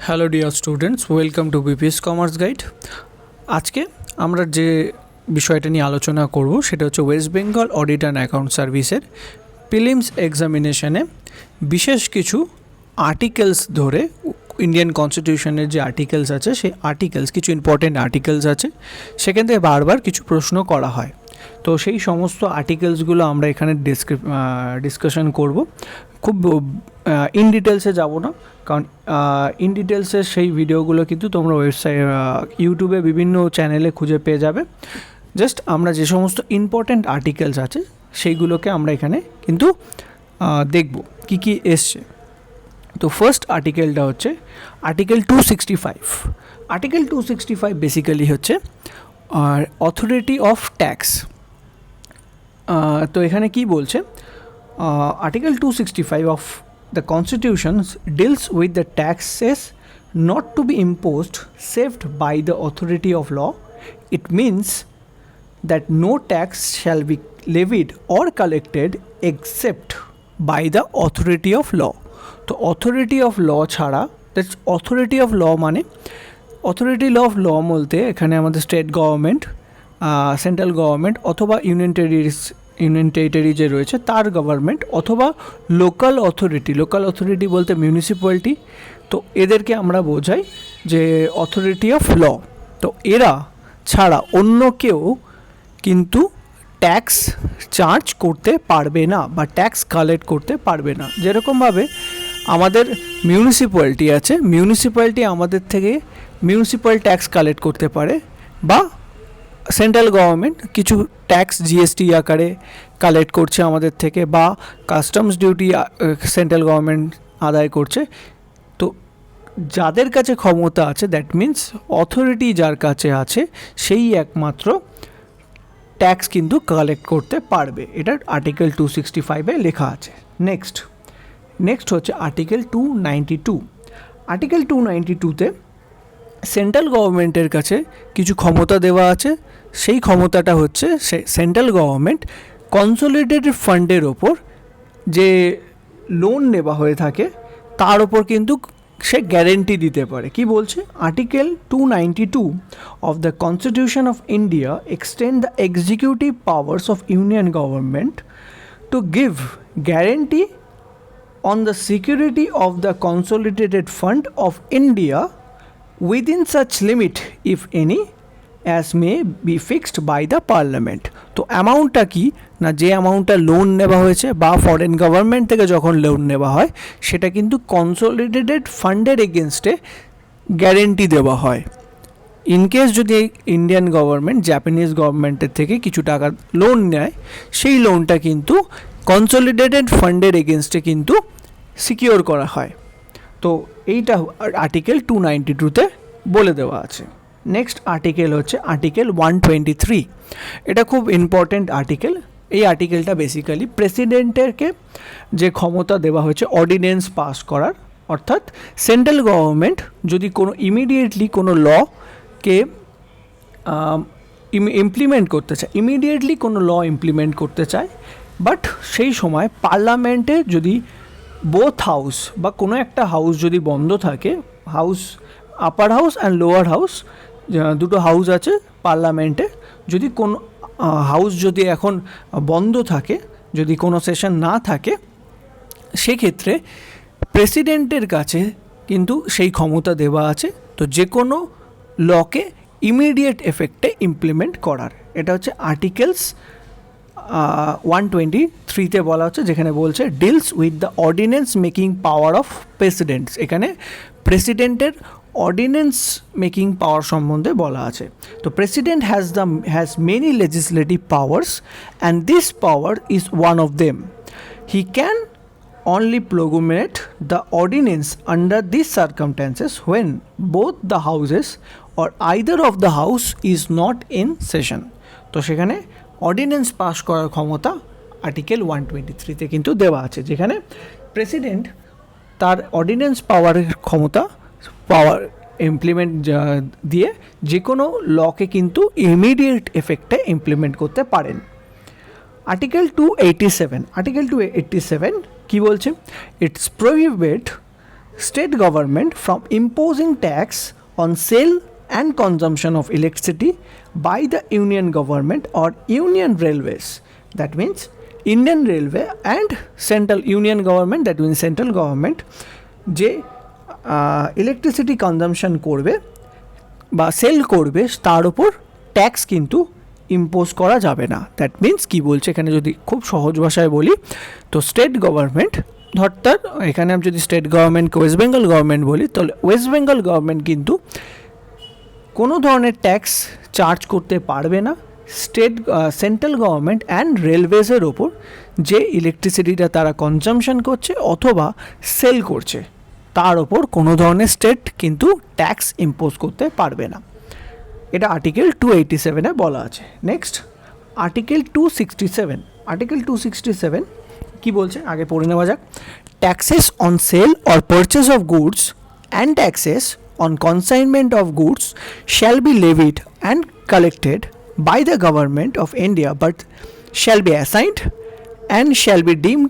Hello dear students, welcome to BPS commerce guide. আজকে আমরা যে বিষয়টা নিয়ে আলোচনা করব সেটা হচ্ছে West Bengal audit and account সার্ভিসের প্রিলিমস এক্সামিনেশনে বিশেষ কিছু আর্টিকেলস ধরে ইন্ডিয়ান কনস্টিটিউশনের যে আর্টিকেলস আছে সেই আর্টিকেলস, কিছু ইম্পর্টেন্ট আর্টিকেলস আছে, সেখান থেকে বারবার কিছু প্রশ্ন করা হয়। তো সেই সমস্ত আর্টিকেলসগুলো আমরা এখানে ডিসকাশন করব। খুব ইন ডিটেলসে যাব না, কারণ ইন ডিটেলসের সেই ভিডিওগুলো কিন্তু তোমরা ইউটিউবে বিভিন্ন চ্যানেলে খুঁজে পেয়ে যাবে। জাস্ট আমরা যে সমস্ত ইম্পর্ট্যান্ট আর্টিকেলস আছে সেইগুলোকে আমরা এখানে কিন্তু দেখব কি কি এসছে। তো ফার্স্ট আর্টিকেলটা হচ্ছে আর্টিকেল 265। আর্টিকেল 265 বেসিক্যালি হচ্ছে অথরিটি অফ ট্যাক্স। তো এখানে কি বলছে, article 265 of the Constitution deals with the taxes not to be imposed saved by the authority of law. It means that no tax shall be levied or collected except by the authority of law. তো authority of law ছাড়া, that's authority of law মানে authority of law বলতে এখানে আমাদের state government, central government অথবা union territory যে রয়েছে তার গভর্নমেন্ট অথবা লোকাল অথরিটি বলতে মিউনিসিপ্যালিটি। তো এদেরকে আমরা বোঝাই যে অথরিটি অফ ল। তো এরা ছাড়া অন্য কেউ কিন্তু ট্যাক্স চার্জ করতে পারবে না বা ট্যাক্স কালেক্ট করতে পারবে না। যেরকমভাবে আমাদের মিউনিসিপ্যালিটি আছে, মিউনিসিপ্যালিটি আমাদের থেকে মিউনিসিপ্যাল ট্যাক্স কালেক্ট করতে পারে, বা সেন্ট্রাল গভর্নমেন্ট কিছু ট্যাক্স জিএসটি আকারে কালেক্ট করছে আমাদের থেকে, বা কাস্টমস ডিউটি সেন্ট্রাল গভর্নমেন্ট আদায় করছে। তো যাদের কাছে ক্ষমতা আছে, দ্যাট মিন্স অথরিটি যার কাছে আছে, সেই একমাত্র ট্যাক্স কিন্তু কালেক্ট করতে পারবে। এটা আর্টিকেল 265-এ লেখা আছে। নেক্সট হচ্ছে আর্টিকেল 292। আর্টিকেল 292-তে সেন্ট্রাল গভর্নমেন্টের কাছে কিছু ক্ষমতা দেওয়া আছে। সেই ক্ষমতাটা হচ্ছে সেন্ট্রাল গভর্নমেন্ট কনসোলিডেটেড ফান্ডের ওপর যে লোন নেওয়া হয়ে থাকে তার ওপর কিন্তু সে গ্যারেন্টি দিতে পারে। কি বলছে, article 292 of the constitution of India extend the executive powers of union government to give guarantee on the security of the consolidated fund of India within such limit if any as may be fixed by the parliament. তো অ্যামাউন্টটা কি না, যে অ্যামাউন্টটা loan নেওয়া হয়েছে বা foreign government থেকে যখন লোন নেওয়া হয় সেটা কিন্তু কনসোলিডেটেড ফান্ডের এগেনস্টে গ্যারেন্টি দেওয়া হয়। ইনকেস যদি ইন্ডিয়ান গভর্নমেন্ট জাপানিজ গভর্নমেন্টের থেকে কিছু টাকা লোন নেয়, সেই লোনটা কিন্তু কনসোলিডেটেড ফান্ডের এগেনস্টে কিন্তু সিকিওর করা হয়। তো এইটা আর্টিকেল 292-তে বলে দেওয়া আছে। নেক্সট আর্টিকেল হচ্ছে আর্টিকেল 123। এটা খুব ইম্পর্ট্যান্ট আর্টিকেল। এই আর্টিকেলটা বেসিক্যালি প্রেসিডেন্টেরকে যে ক্ষমতা দেওয়া হয়েছে অর্ডিন্যান্স পাস করার, অর্থাৎ সেন্ট্রাল গভর্নমেন্ট যদি কোনো ইমিডিয়েটলি কোনো লকে ইমপ্লিমেন্ট করতে চায়, বাট সেই সময় পার্লামেন্টে যদি বোথ হাউস বা কোনো একটা হাউস যদি বন্ধ থাকে, house upper house and lower house, দুটো হাউস আছে পার্লামেন্টে, যদি কোনো হাউস যদি এখন বন্ধ থাকে, যদি কোনো সেশন না থাকে, সেক্ষেত্রে প্রেসিডেন্টের কাছে কিন্তু সেই ক্ষমতা দেওয়া আছে। তো যে কোনো লকে ইমিডিয়েট এফেক্টে ইমপ্লিমেন্ট করার, এটা হচ্ছে আর্টিকেলস 123-তে বলা হচ্ছে, যেখানে বলছে deals with the ordinance making power of presidents. এখানে প্রেসিডেন্টের অর্ডিন্যান্স মেকিং পাওয়ার সম্বন্ধে বলা আছে। তো president has many legislative powers and this power is one of them. He can only promulgate the ordinance under these circumstances when both the houses or either of the house is not in session. তো সেখানে ordinance pass করার ক্ষমতা article 123-তে কিন্তু দেওয়া আছে, যেখানে president তার ordinance পাওয়ারের ক্ষমতা ইমপ্লিমেন্ট দিয়ে যে কোনো লকে কিন্তু ইমিডিয়েট এফেক্টে ইমপ্লিমেন্ট করতে পারেন। আর্টিকেল 287 কি বলছে, it's prohibit state government from imposing tax on sale and consumption of electricity by the union government or union railways. That means Indian Railway and central union government, that means central government যে electricity consumption করবে বা sell করবে তার উপর tax কিন্তু impose করা যাবে না। দ্যাট মিন্স কী বলছে এখানে, যদি খুব সহজ ভাষায় বলি তো স্টেট গভর্নমেন্ট ধরতার, এখানে আমি যদি স্টেট গভর্নমেন্টকে ওয়েস্ট বেঙ্গল গভর্নমেন্ট বলি তাহলে ওয়েস্ট বেঙ্গল গভর্নমেন্ট কিন্তু কোনো ধরনের ট্যাক্স চার্জ করতে পারবে না স্টেট সেন্ট্রাল গভর্নমেন্ট অ্যান্ড রেলওয়েজের ওপর যে ইলেকট্রিসিটিটা তারা কনজামশন করছে অথবা সেল করছে তার ওপর কোনো ধরনের স্টেট কিন্তু ট্যাক্স ইম্পোজ করতে পারবে না। এটা আর্টিকেল 287-এ বলা আছে। Next article 267। আর্টিকেল 267 কী বলছে আগে পড়ে নেওয়া যাক। Taxes on sell or purchase of goods and taxes on consignment of goods shall be levied and collected by the government of India but shall be assigned and shall be deemed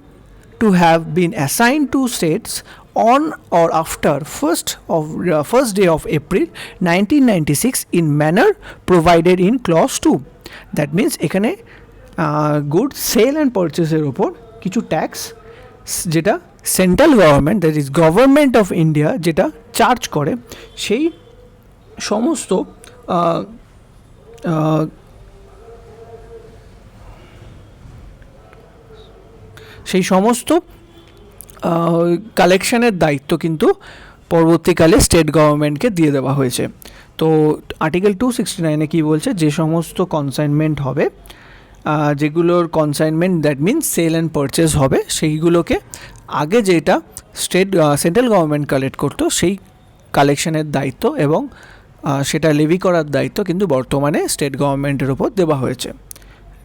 to have been assigned to states on or after first day of April 1996 in manner provided in clause 2. That means এখানে goods sale and purchase এর উপর কিছু tax যেটা central government, that is government of India যেটা charge করে সেই সমস্ত কালেকশনের দায়িত্ব কিন্তু পরবর্তীকালে স্টেট গভর্নমেন্টকে দিয়ে দেওয়া হয়েছে। তো আর্টিকেল 269-এ কী বলছে, যে সমস্ত কনসাইনমেন্ট হবে, যেগুলোর consignment that means sale and purchase হবে, সেইগুলোকে আগে যেটা সেন্ট্রাল গভর্নমেন্ট কালেক্ট করতো সেই কালেকশনের দায়িত্ব এবং সেটা লেভি করার দায়িত্ব কিন্তু বর্তমানে স্টেট গভর্নমেন্টের ওপর দেওয়া হয়েছে।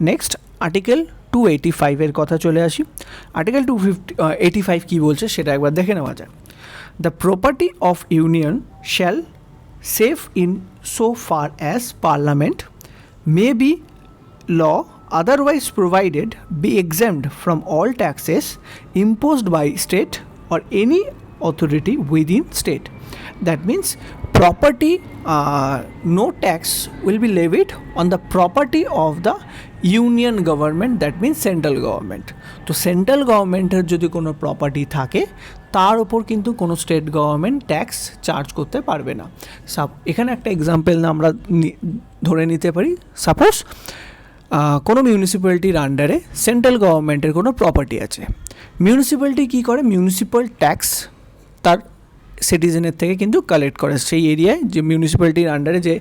নেক্সট আর্টিকেল 285-এর কথা চলে আসি। আর্টিকেল 285 কী বলছে সেটা একবার দেখে নেওয়া যায়। The property of union shall save in so far as parliament may be law otherwise provided be exempt from all taxes imposed by state or any authority within state. That means property, no tax will be levied on the property of the union government, that means central government. তো central গভর্নমেন্টের যদি কোনো property থাকে তার ওপর কিন্তু কোনো state government tax charge করতে পারবে না। এখানে একটা এক্সাম্পল আমরা ধরে নিতে পারি, সাপোজ কোনো মিউনিসিপ্যালিটির আন্ডারে সেন্ট্রাল গভর্নমেন্টের কোনো প্রপার্টি আছে। মিউনিসিপ্যালিটি কী করে, মিউনিসিপ্যাল ট্যাক্স তার সিটিজেনের থেকে কিন্তু কালেক্ট করে। সেই এরিয়ায় যে মিউনিসিপ্যালিটির আন্ডারে যে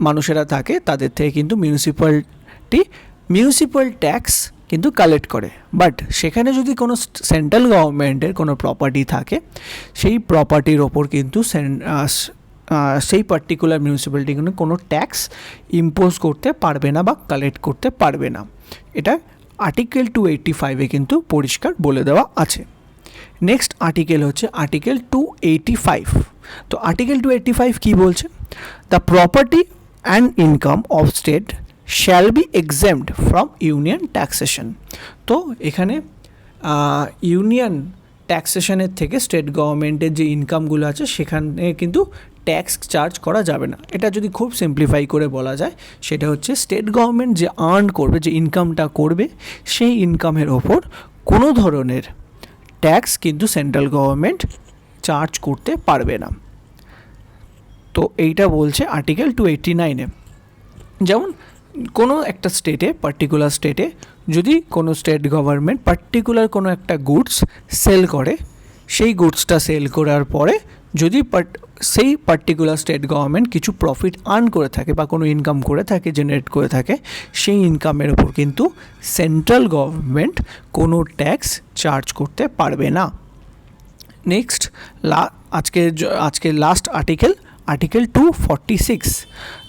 মানুষেরা থাকে তাদের থেকে কিন্তু মিউনিসিপ্যাল ট্যাক্স কিন্তু কালেক্ট করে। বাট সেখানে যদি কোনো সেন্ট্রাল গভর্নমেন্টের কোনো প্রপার্টি থাকে সেই প্রপার্টির ওপর কিন্তু সেই পার্টিকুলার মিউনিসিপ্যালিটি কোনো ট্যাক্স ইম্পোজ করতে পারবে না বা কালেক্ট করতে পারবে না। এটা আর্টিকেল 285-এ কিন্তু পরিষ্কার বলে দেওয়া আছে। নেক্সট আর্টিকেল হচ্ছে আর্টিকেল 285। তো আর্টিকেল 285 কী বলছে, the property and income of state shall be exempted from union taxation. তো এখানে ইউনিয়ন ট্যাক্সেশনের থেকে স্টেট গভর্নমেন্টের যে ইনকামগুলো আছে সেখানে কিন্তু ট্যাক্স চার্জ করা যাবে না। এটা যদি খুব সিম্পলিফাই করে বলা যায় সেটা হচ্ছে স্টেট গভর্নমেন্ট যে আর্ন করবে, যে ইনকামটা করবে, সেই ইনকামের ওপর কোনো ধরনের ট্যাক্স কিন্তু সেন্ট্রাল গভর্নমেন্ট চার্জ করতে পারবে না। তো এইটা বলছে আর্টিকেল 289-এ। যেমন কোনো একটা স্টেটে, পার্টিকুলার স্টেটে যদি কোনো স্টেট গভর্নমেন্ট পার্টিকুলার কোনো একটা গুডস সেল করে, সেই গুডসটা সেল করার পরে যদি সেই পার্টিকুলার স্টেট গভর্নমেন্ট কিছু প্রফিট আর্ন করে থাকে বা কোনো ইনকাম করে থাকে, জেনারেট করে থাকে, সেই ইনকামের ওপর কিন্তু সেন্ট্রাল গভর্নমেন্ট কোনো ট্যাক্স চার্জ করতে পারবে না। নেক্সট আজকের লাস্ট আর্টিকেল 246।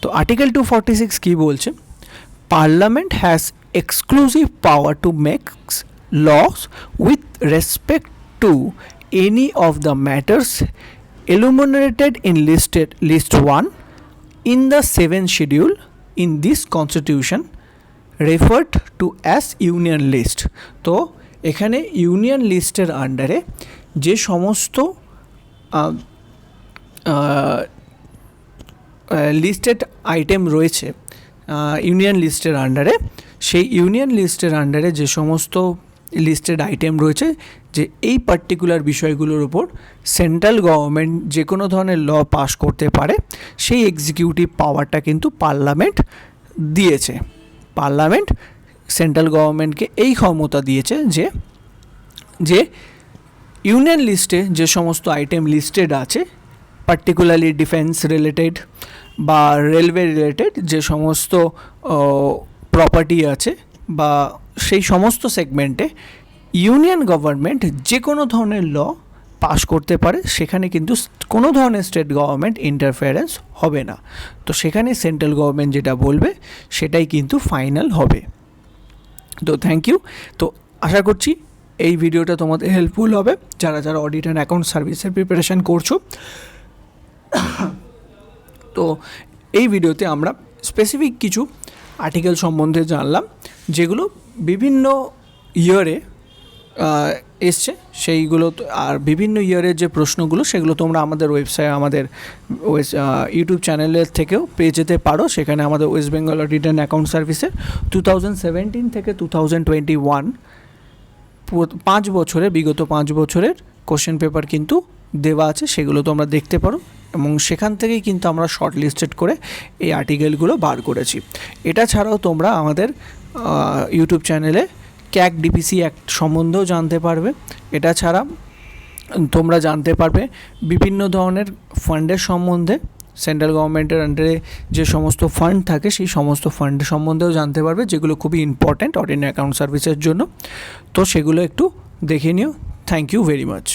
তো আর্টিকেল 246 কী বলছে, parliament has exclusive power to make laws with respect to any of the matters enumerated in list 1 in the 7th schedule in this constitution referred to as union list. তো এখানে union লিস্টের আন্ডারে যে সমস্ত listed item রয়েছে union লিস্টের আন্ডারে, সেই ইউনিয়ন লিস্টের আন্ডারে যে সমস্ত লিস্টেড আইটেম রয়েছে যে এই পার্টিকুলার বিষয়গুলোর উপর সেন্ট্রাল গভর্নমেন্ট যে কোনো ধরনের ল পাস করতে পারে, সেই এক্সিকিউটিভ পাওয়ারটা কিন্তু পার্লামেন্ট দিয়েছে। পার্লামেন্ট সেন্ট্রাল গভর্নমেন্টকে এই ক্ষমতা দিয়েছে যে ইউনিয়ন লিস্টে যে সমস্ত আইটেম লিস্টেড আছে, পার্টিকুলারলি ডিফেন্স রিলেটেড বা রেলওয়ে রিলেটেড যে সমস্ত প্রপার্টি আছে বা সেই সমস্ত সেগমেন্টে ইউনিয়ন গভর্নমেন্ট যে কোনো ধরনের ল পাস করতে পারে, সেখানে কিন্তু কোনো ধরনের স্টেট গভর্নমেন্ট ইন্টারফেয়ারেন্স হবে না। তো সেখানে সেন্ট্রাল গভর্নমেন্ট যেটা বলবে সেটাই কিন্তু ফাইনাল হবে। তো থ্যাংক ইউ। তো আশা করছি এই ভিডিওটা তোমাদের হেল্পফুল হবে যারা যারা অডিট অ্যান্ড অ্যাকাউন্ট সার্ভিসের প্রিপারেশান করছো। তো এই ভিডিওতে আমরা স্পেসিফিক কিছু আর্টিকেল সম্বন্ধে জানলাম যেগুলো বিভিন্ন ইয়ারে এসছে, সেইগুলো আর বিভিন্ন ইয়ারের যে প্রশ্নগুলো সেগুলো তোমরা আমাদের ওয়েবসাইট, আমাদের ইউটিউব চ্যানেলের থেকেও পেয়ে যেতে পারো। সেখানে আমাদের West Bengal audit and account সার্ভিসের 2017 থেকে 2021 5 বছরের বিগত 5 বছরের কোশ্চেন পেপার কিন্তু দেওয়া আছে, সেগুলো তোমরা দেখতে পারো এবং সেখান থেকেই কিন্তু আমরা শর্ট লিস্টেড করে এই আর্টিকেলগুলো বার করেছি। এটা ছাড়াও তোমরা আমাদের ইউটিউব চ্যানেলে ক্যাক ডিপিসি অ্যাক্ট সম্বন্ধেও জানতে পারবে। এটা ছাড়া তোমরা জানতে পারবে বিভিন্ন ধরনের ফান্ডের সম্বন্ধে, সেন্ট্রাল গভর্নমেন্টের আন্ডারে যে সমস্ত ফান্ড থাকে সেই সমস্ত ফান্ডের সম্বন্ধেও জানতে পারবে, যেগুলো খুবই ইম্পর্ট্যান্ট অডিট অ্যাকাউন্ট সার্ভিসের জন্য। তো সেগুলো একটু দেখে নিও। Thank you very much.